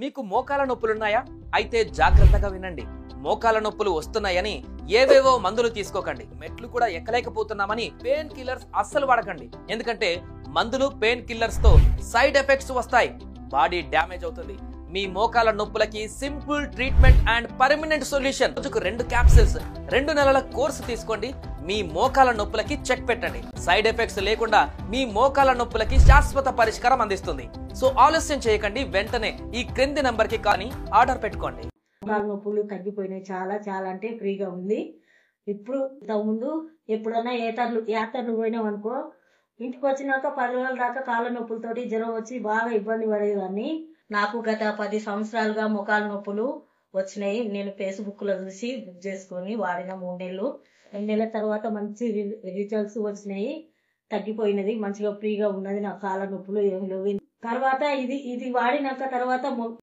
మీకు మోకాల నొప్పులున్నాయా? అయితే జాగ్రత్తగా వినండి. మోకాల నొప్పులు వస్తున్నాయని ఏవేవో మందులు తీసుకోకండి. మెట్లు కూడా ఎక్కలేకపోతున్నామని పెయిన్ కిల్లర్స్ అస్సలు వాడకండి. ఎందుకంటే మందులు పెయిన్ కిల్లర్స్ తో సైడ్ ఎఫెక్ట్స్ వస్తాయి. బాడీ డ్యామేజ్ అవుతుంది. మీ మోకాల నొప్పులకి simple treatment and permanent solution. రోజుకు 2 క్యాప్సిల్స్ 2 నెలల కోర్సు తీసుకోండి. మీ మోకాల నొప్పులకి చెక్ పెట్టండి. సైడ్ ఎఫెక్ట్స్ లేకుండా మీ మోకాల నొప్పులకి శాశ్వత పరిష్కారం అందిస్తుంది. సో ఆలస్యం చేయకండి, వెంటనే ఈ క్రింది నంబర్ కి కానీ ఆర్డర్ పెట్టుకోండి. మోకాల నొప్పులు తగ్గిపోయినాయి. చాలా చాలా అంటే ఫ్రీగా ఉంది. ఇప్పుడు ఇంతకుముందు ఎప్పుడన్నా యాత్రలు పోయినాం అనుకో, ఇంటికి వచ్చినాక 10 రోజుల దాకా కాళ్ళ నొప్పులతోటి జ్వరం వచ్చి బాగా ఇబ్బంది పడేదాన్ని. నాకు గత 10 సంవత్సరాలుగా మోకాల నొప్పులు వచ్చినాయి. నేను ఫేస్బుక్ లో చూసి బుక్ చేసుకొని వాడిన 3 నెలలు. 2 నెలల తర్వాత మంచి రిజల్ట్స్ వచ్చినాయి. తగ్గిపోయినది, మంచిగా ఫ్రీగా ఉన్నది. నా కాళ్ళ నొప్పులు ఏమి లేవు. తర్వాత ఇది వాడినాక తర్వాత